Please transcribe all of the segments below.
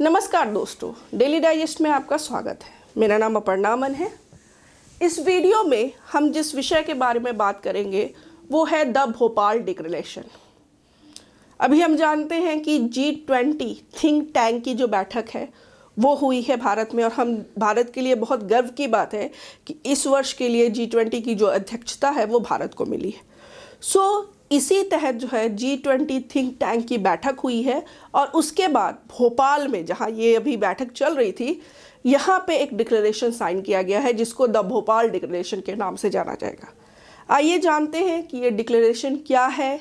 नमस्कार दोस्तों, daily digest में आपका स्वागत है। मेरा नाम अपर्णा अमन है। इस वीडियो में हम जिस विषय के बारे में बात करेंगे वो है द भोपाल डिक्लेरेशन। अभी हम जानते हैं कि G20 थिंक टैंक की जो बैठक है वो हुई है भारत में, और हम भारत के लिए बहुत गर्व की बात है कि इस वर्ष के लिए G20 की जो अध्यक्षता है वो भारत को मिली है। इसी तहत जो है G20 थिंक टैंक की बैठक हुई है, और उसके बाद भोपाल में जहाँ ये अभी बैठक चल रही थी, यहाँ पे एक डिक्लेरेशन साइन किया गया है जिसको द भोपाल डिक्लेरेशन के नाम से जाना जाएगा। आइए जानते हैं कि ये डिक्लेरेशन क्या है,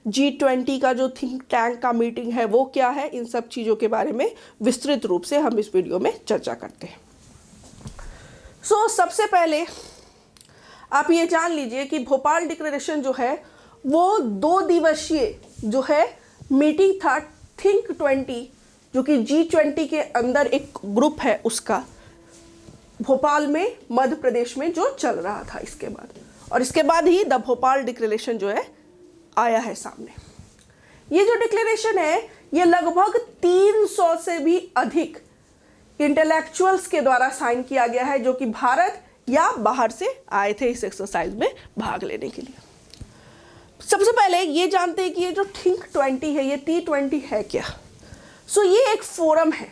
G20 का जो थिंक टैंक का मीटिंग है वो क्या है। इन सब चीज़ों के बारे में विस्तृत रूप से हम इस वीडियो में चर्चा करते हैं। सबसे पहले आप ये जान लीजिए कि भोपाल डिक्लेरेशन जो है वो 2 दिवसीय जो है मीटिंग था थिंक 20, जो कि G20 के अंदर एक ग्रुप है उसका, भोपाल में मध्य प्रदेश में जो चल रहा था इसके बाद, और इसके बाद ही द भोपाल डिक्लेरेशन जो है आया है सामने। ये जो डिक्लेरेशन है ये लगभग 300 से भी अधिक इंटेलेक्चुअल्स के द्वारा साइन किया गया है, जो कि भारत या बाहर से आए थे इस एक्सरसाइज में भाग लेने के लिए। सबसे पहले ये जानते हैं कि ये जो थिंक 20 है, ये T20 है क्या। ये एक फोरम है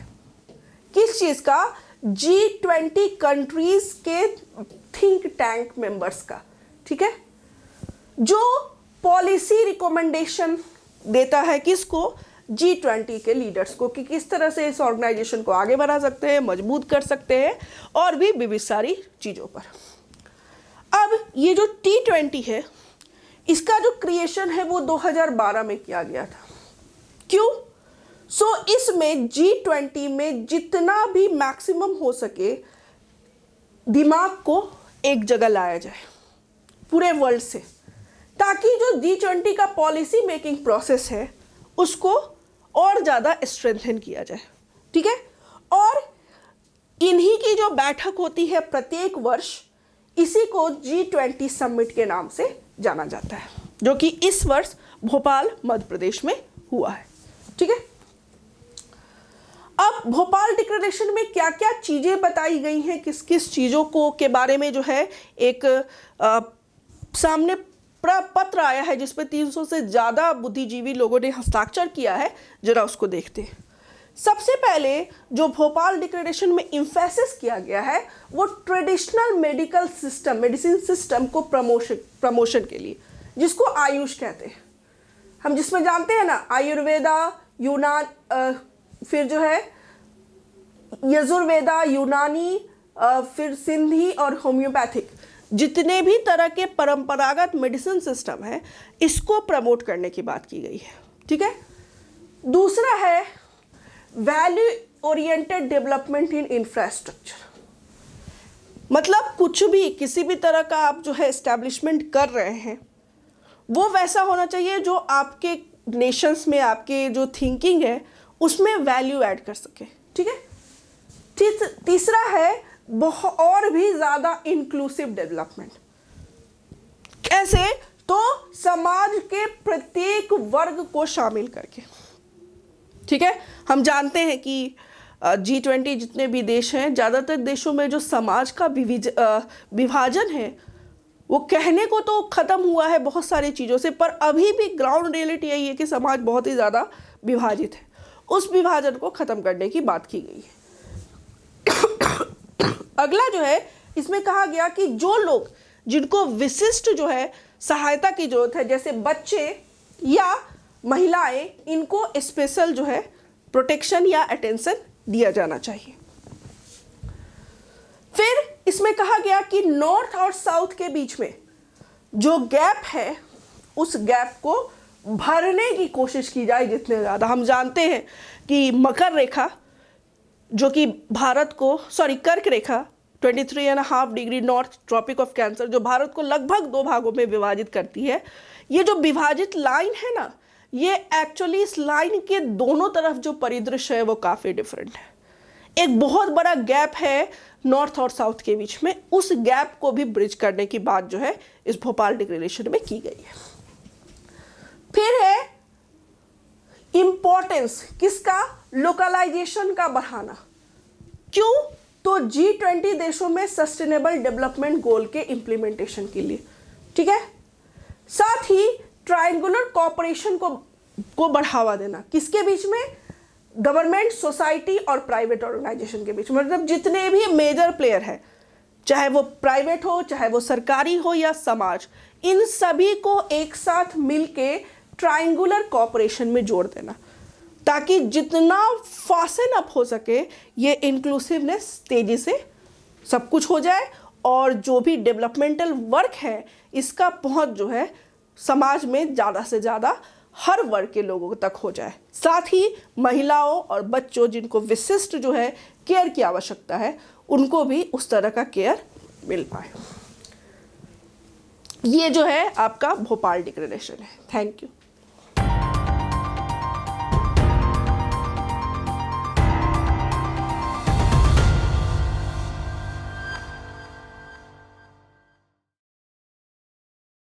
किस चीज़ का, G20 कंट्रीज के थिंक टैंक मेंबर्स का, ठीक है, जो पॉलिसी रिकमेंडेशन देता है किसको, G20 के लीडर्स को, कि किस तरह से इस ऑर्गेनाइजेशन को आगे बढ़ा सकते हैं, मजबूत कर सकते हैं, और भी विविध सारी चीज़ों पर। अब ये जो T20 है इसका जो क्रिएशन है वो 2012 में किया गया था। क्यों? इसमें G20 में जितना भी मैक्सिमम हो सके दिमाग को एक जगह लाया जाए पूरे वर्ल्ड से, ताकि जो G20 का पॉलिसी मेकिंग प्रोसेस है उसको और ज़्यादा स्ट्रेंथन किया जाए, ठीक है। और इन्हीं की जो बैठक होती है प्रत्येक वर्ष, इसी को G20 समिट के नाम से जाना जाता है, जो कि इस वर्ष भोपाल मध्य प्रदेश में हुआ है, ठीक है। अब भोपाल डिक्लेरेशन में क्या क्या चीजें बताई गई हैं, किस किस चीजों को के बारे में जो है एक सामने पत्र आया है जिसपे 300 से ज्यादा बुद्धिजीवी लोगों ने हस्ताक्षर किया है। जरा उसको देखते हैं। सबसे पहले जो भोपाल डिक्लेरेशन में इम्फेसिस किया गया है वो ट्रेडिशनल मेडिसिन सिस्टम को प्रमोशन के लिए, जिसको आयुष कहते हैं हम, जिसमें जानते हैं ना आयुर्वेदा, यूनान, फिर जो है यजुर्वेदा, यूनानी, फिर सिंधी और होम्योपैथिक, जितने भी तरह के परंपरागत मेडिसिन सिस्टम है इसको प्रमोट करने की बात की गई है, ठीक है। दूसरा है value oriented development in infrastructure, मतलब कुछ भी किसी भी तरह का आप जो है एस्टैब्लिशमेंट कर रहे हैं वो वैसा होना चाहिए जो आपके नेशंस में आपके जो थिंकिंग है उसमें वैल्यू ऐड कर सके, ठीक है। तीसरा है बहुत और भी ज़्यादा इंक्लूसिव डेवलपमेंट। कैसे? तो समाज के प्रत्येक वर्ग को शामिल करके, ठीक है। हम जानते हैं कि G20 जितने भी देश हैं, ज़्यादातर देशों में जो समाज का विभाजन है वो कहने को तो ख़त्म हुआ है बहुत सारी चीज़ों से, पर अभी भी ग्राउंड रियलिटी यही है कि समाज बहुत ही ज़्यादा विभाजित है। उस विभाजन को ख़त्म करने की बात की गई है। अगला जो है इसमें कहा गया कि जो लोग जिनको विशिष्ट जो है सहायता की जरूरत है, जैसे बच्चे या महिलाएं, इनको स्पेशल जो है प्रोटेक्शन या अटेंशन दिया जाना चाहिए। फिर इसमें कहा गया कि नॉर्थ और साउथ के बीच में जो गैप है उस गैप को भरने की कोशिश की जाए जितने ज़्यादा। हम जानते हैं कि मकर रेखा जो कि भारत को कर्क रेखा 23.5 degree north tropic of cancer, जो भारत को लगभग 2 भागों में विभाजित करती है, ये जो विभाजित लाइन है ना, ये एक्चुअली इस लाइन के दोनों तरफ जो परिदृश्य है वो काफ़ी डिफरेंट है। एक बहुत बड़ा गैप है नॉर्थ और साउथ के बीच में, उस गैप को भी ब्रिज करने की बात जो है इस भोपाल डिक्लेरेशन में की गई है। फिर है इंपॉर्टेंस किसका, लोकलाइजेशन का बढ़ाना। क्यों, तो G20 देशों में सस्टेनेबल डेवलपमेंट गोल के इंप्लीमेंटेशन के लिए, ठीक है। साथ ही ट्रायंगुलर कोऑपरेशन को बढ़ावा देना, किसके बीच में, गवर्नमेंट, सोसाइटी और प्राइवेट ऑर्गेनाइजेशन के बीच में। मतलब जितने भी मेजर प्लेयर हैं, चाहे वो प्राइवेट हो, चाहे वो सरकारी हो या समाज, इन सभी को एक साथ मिलके ट्रायंगुलर कोऑपरेशन में जोड़ देना, ताकि जितना फास्ट अप हो सके ये इंक्लूसिवनेस तेजी से सब कुछ हो जाए और जो भी डेवलपमेंटल वर्क है इसका पहुंच जो है समाज में ज़्यादा से ज़्यादा हर वर्ग के लोगों तक हो जाए। साथ ही महिलाओं और बच्चों जिनको विशिष्ट जो है केयर की आवश्यकता है उनको भी उस तरह का केयर मिल पाए। ये जो है आपका भोपाल डिक्लेरेशन है। Thank you.